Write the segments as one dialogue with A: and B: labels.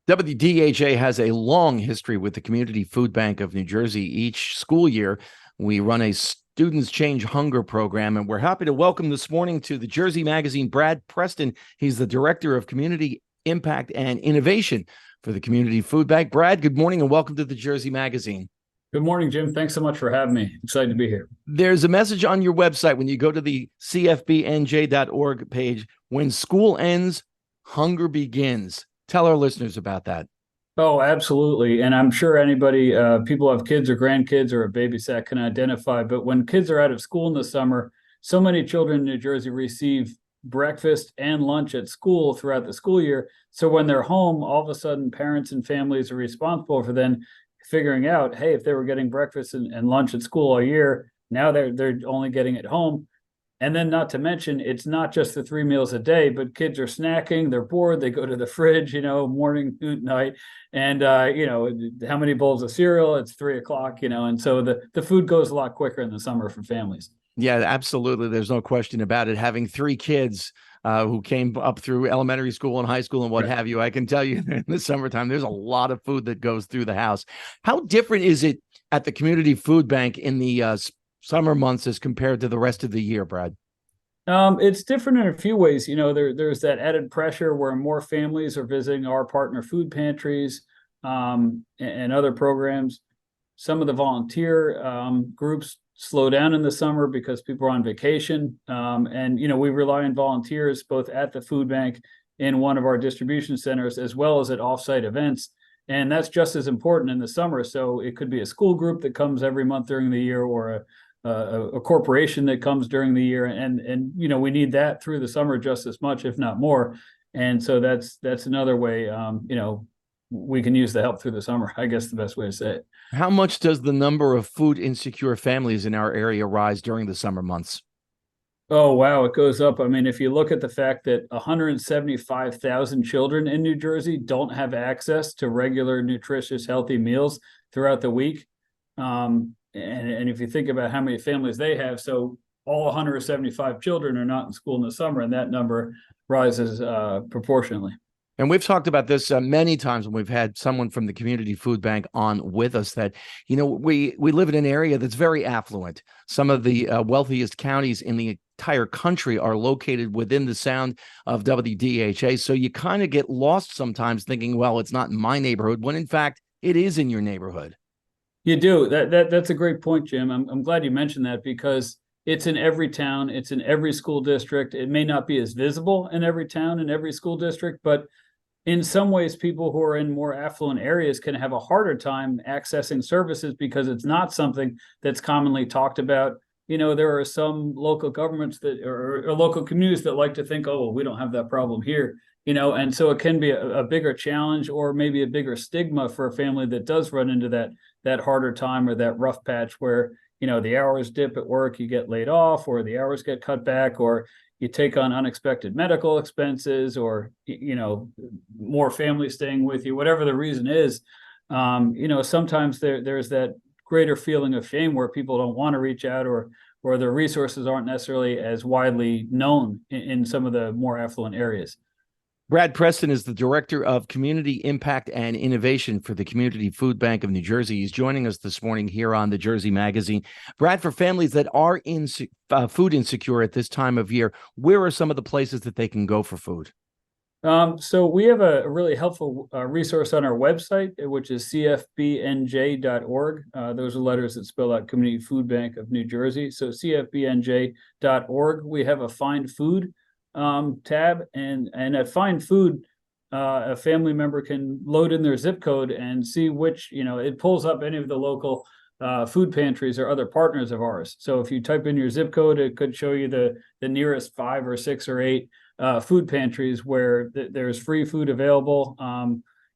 A: WDHA has a long history with the Community Food Bank of New Jersey. Each school year, we run a Students Change Hunger program, and we're happy to welcome this morning to the Jersey Magazine, Brad Preston. He's the Director of Community Impact and Innovation for the Community Food Bank. Brad, good morning and welcome to the Jersey Magazine.
B: Good morning, Jim. Thanks so much for having me. Excited to be here.
A: There's a message on your website when you go to the cfbnj.org page. When school ends, hunger begins. Tell our listeners about that.
B: Oh, absolutely. And I'm sure anybody, people who have kids or grandkids or a babysat can identify. But when kids are out of school in the summer, so many children in New Jersey receive breakfast and lunch at school throughout the school year. So when they're home, all of a sudden parents and families are responsible for then figuring out, hey, if they were getting breakfast and lunch at school all year, now they're only getting it home. And then not to mention, it's not just the 3 meals a day, but kids are snacking, they're bored, they go to the fridge, morning, night. And, how many bowls of cereal? It's 3 o'clock, and so the food goes a lot quicker in the summer for families.
A: Yeah, absolutely. There's no question about it. Having 3 kids who came up through elementary school and high school and what have you, I can tell you in the summertime, there's a lot of food that goes through the house. How different is it at the Community Food Bank in the summer months as compared to the rest of the year, Brad?
B: It's different in a few ways. There's that added pressure where more families are visiting our partner food pantries and other programs. Some of the volunteer groups slow down in the summer because people are on vacation. We rely on volunteers both at the food bank in one of our distribution centers, as well as at offsite events. And that's just as important in the summer. So it could be a school group that comes every month during the year, or a corporation that comes during the year. And we need that through the summer just as much, if not more. And so that's another way, we can use the help through the summer, I guess the best way to say it.
A: How much does the number of food insecure families in our area rise during the summer months?
B: Oh, wow. It goes up. I mean, if you look at the fact that 175,000 children in New Jersey don't have access to regular, nutritious, healthy meals throughout the week. And if you think about how many families they have, so all 175 children are not in school in the summer, and that number rises proportionally.
A: And we've talked about this many times when we've had someone from the Community Food Bank on with us that, we live in an area that's very affluent. Some of the wealthiest counties in the entire country are located within the sound of WDHA. So you kind of get lost sometimes thinking, well, it's not in my neighborhood, when in fact it is in your neighborhood.
B: You do. That's a great point, Jim. I'm glad you mentioned that, because it's in every town. It's in every school district. It may not be as visible in every town and every school district, but in some ways, people who are in more affluent areas can have a harder time accessing services because it's not something that's commonly talked about. There are some local governments that or local communities that like to think, oh, well, we don't have that problem here. And so it can be a bigger challenge, or maybe a bigger stigma for a family that does run into that harder time, or that rough patch where, the hours dip at work, you get laid off, or the hours get cut back, or you take on unexpected medical expenses, or, more families staying with you, whatever the reason is. Sometimes there's that greater feeling of shame where people don't want to reach out, or their resources aren't necessarily as widely known in some of the more affluent areas.
A: Brad Preston is the Director of Community Impact and Innovation for the Community Food Bank of New Jersey. He's joining us this morning here on the Jersey Magazine. Brad, for families that are food insecure at this time of year, where are some of the places that they can go for food?
B: So we have a really helpful resource on our website, which is cfbnj.org. Those are letters that spell out Community Food Bank of New Jersey. So cfbnj.org. We have a Find Food tab, and at Find Food, a family member can load in their zip code and see which, it pulls up any of the local food pantries or other partners of ours. So if you type in your zip code, it could show you the nearest 5 or 6 or 8 food pantries where there's free food available.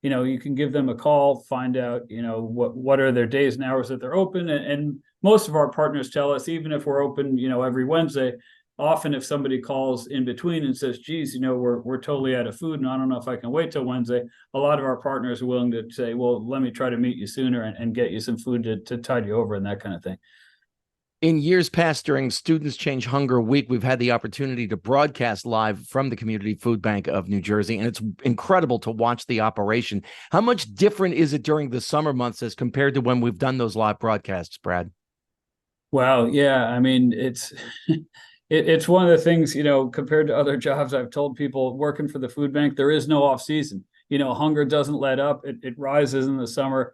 B: You can give them a call, find out, what are their days and hours that they're open. And most of our partners tell us, even if we're open, every Wednesday, often if somebody calls in between and says, geez, we're totally out of food and I don't know if I can wait till Wednesday, a lot of our partners are willing to say, well, let me try to meet you sooner and get you some food to tide you over and that kind of thing.
A: In years past, during Students Change Hunger Week, we've had the opportunity to broadcast live from the Community Food Bank of New Jersey, and it's incredible to watch the operation. How much different is it during the summer months as compared to when we've done those live broadcasts, Brad?
B: Wow, yeah. I mean, it's one of the things, compared to other jobs, I've told people working for the food bank, there is no off season. Hunger doesn't let up. It rises in the summer.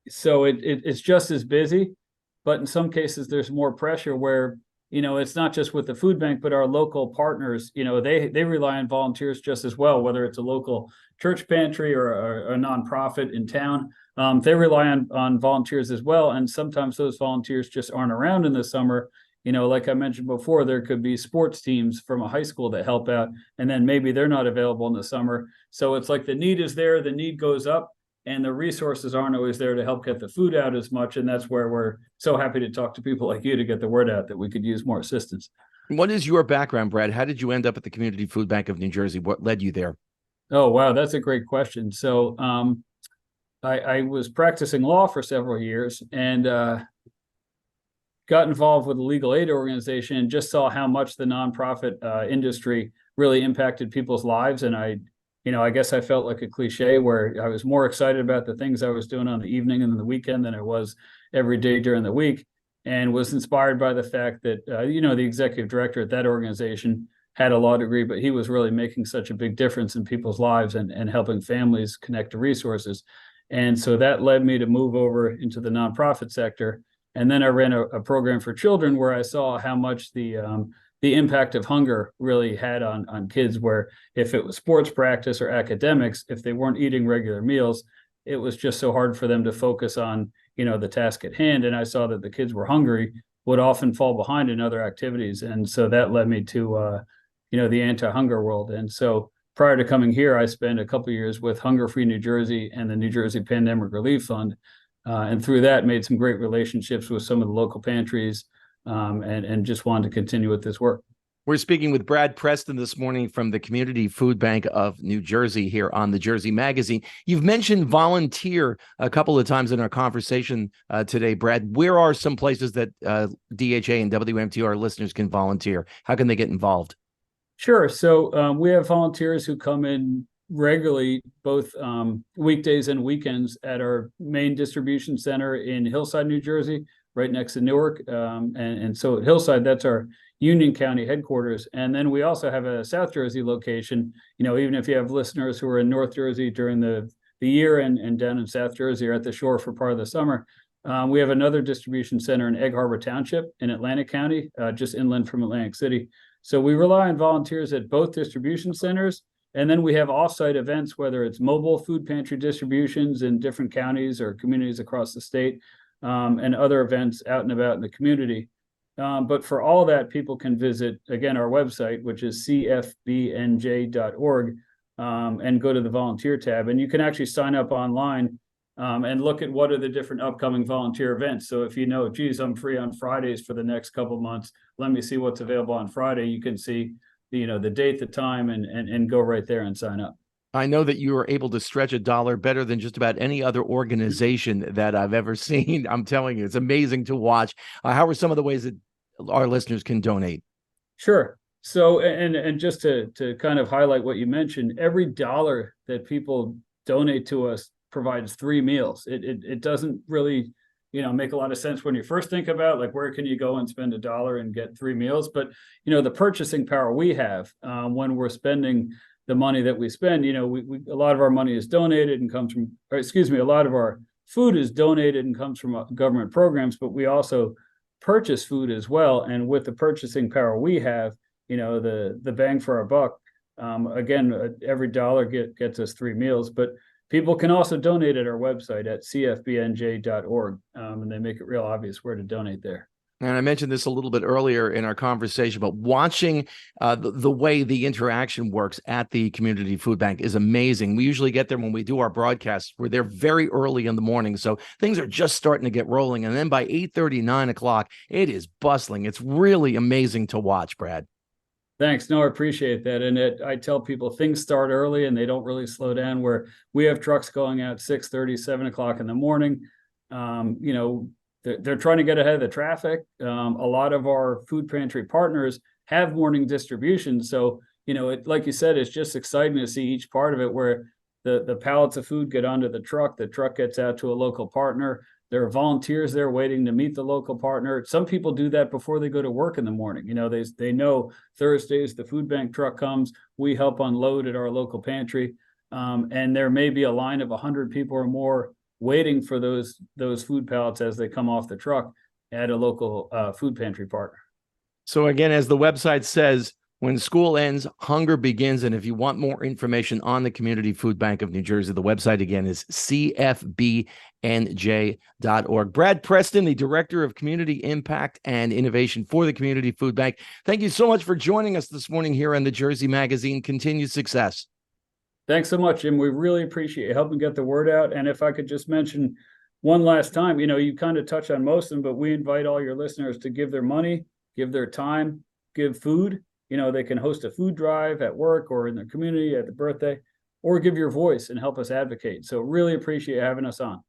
B: So it's just as busy, but in some cases there's more pressure where, it's not just with the food bank, but our local partners, they rely on volunteers just as well, whether it's a local church pantry or a nonprofit in town. They rely on volunteers as well. And sometimes those volunteers just aren't around in the summer. Like I mentioned before, there could be sports teams from a high school that help out, and then maybe they're not available in the summer. So it's like the need is there, the need goes up, and the resources aren't always there to help get the food out as much. And that's where we're so happy to talk to people like you to get the word out that we could use more assistance.
A: What is your background, Brad? How did you end up at the Community Food Bank of New Jersey? What led you there?
B: Oh, wow. That's a great question. So I was practicing law for several years and got involved with a legal aid organization and just saw how much the nonprofit industry really impacted people's lives. And I guess I felt like a cliche where I was more excited about the things I was doing on the evening and the weekend than I was every day during the week, and was inspired by the fact that, the executive director at that organization had a law degree, but he was really making such a big difference in people's lives and helping families connect to resources. And so that led me to move over into the nonprofit sector. And then I ran a program for children where I saw how much the impact of hunger really had on kids, where if it was sports practice or academics, if they weren't eating regular meals, it was just so hard for them to focus on, the task at hand. And I saw that the kids were hungry, would often fall behind in other activities. And so that led me to, the anti-hunger world. And so prior to coming here, I spent a couple of years with Hunger Free New Jersey and the New Jersey Pandemic Relief Fund. And through that, made some great relationships with some of the local pantries, and just wanted to continue with this work.
A: We're speaking with Brad Preston this morning from the Community Food Bank of New Jersey here on the Jersey Magazine. You've mentioned volunteer a couple of times in our conversation today, Brad. Where are some places that DHA and WMTR listeners can volunteer? How can they get involved?
B: Sure. So we have volunteers who come in regularly, both weekdays and weekends, at our main distribution center in Hillside, New Jersey, right next to Newark. And so at Hillside, that's our Union County headquarters. And then we also have a South Jersey location. Even if you have listeners who are in North Jersey during the year and down in South Jersey or at the shore for part of the summer, we have another distribution center in Egg Harbor Township in Atlantic County, just inland from Atlantic City. So we rely on volunteers at both distribution centers. And then we have offsite events, whether it's mobile food pantry distributions in different counties or communities across the state, and other events out and about in the community. But for all that, people can visit, again, our website, which is cfbnj.org, and go to the volunteer tab. And you can actually sign up online and look at what are the different upcoming volunteer events. So if geez, I'm free on Fridays for the next couple of months, let me see what's available on Friday. You can see the date, the time, and go right there and sign up.
A: I know that you are able to stretch a dollar better than just about any other organization that I've ever seen. I'm telling you, it's amazing to watch. How are some of the ways that our listeners can donate?
B: Sure. So, and just to kind of highlight what you mentioned, every dollar that people donate to us provides 3 meals. It doesn't really, make a lot of sense when you first think about like where can you go and spend $1 and get 3 meals. But the purchasing power we have when we're spending the money that we spend, we a lot of our money is donated and comes from, or excuse me, a lot of our food is donated and comes from government programs, but we also purchase food as well. And with the purchasing power we have, the bang for our buck, again, every dollar gets us 3 meals. But people can also donate at our website at cfbnj.org, and they make it real obvious where to donate there.
A: And I mentioned this a little bit earlier in our conversation, but watching the way the interaction works at the Community Food Bank is amazing. We usually get there when we do our broadcasts. We're there very early in the morning, so things are just starting to get rolling. And then by 8:30, 9 o'clock, it is bustling. It's really amazing to watch, Brad.
B: Thanks. No, I appreciate that. And I tell people things start early and they don't really slow down, where we have trucks going out 6:30, 7 o'clock in the morning. they're trying to get ahead of the traffic. A lot of our food pantry partners have morning distribution. So, like you said, it's just exciting to see each part of it where the pallets of food get onto the truck gets out to a local partner. There are volunteers there waiting to meet the local partner. Some people do that before they go to work in the morning. They know Thursdays the FoodBank truck comes. We help unload at our local pantry, and there may be a line of 100 people or more waiting for those food pallets as they come off the truck at a local food pantry partner.
A: So again, as the website says, when school ends, hunger begins. And if you want more information on the Community Food Bank of New Jersey, the website again is cfbnj.org. Brad Preston, the Director of Community Impact and Innovation for the Community Food Bank. Thank you so much for joining us this morning here on the Jersey Magazine. Continued success.
B: Thanks so much, Jim. We really appreciate you helping get the word out. And if I could just mention one last time, you kind of touched on most of them, but we invite all your listeners to give their money, give their time, give food. They can host a food drive at work or in their community at the birthday, or give your voice and help us advocate. So really appreciate having us on.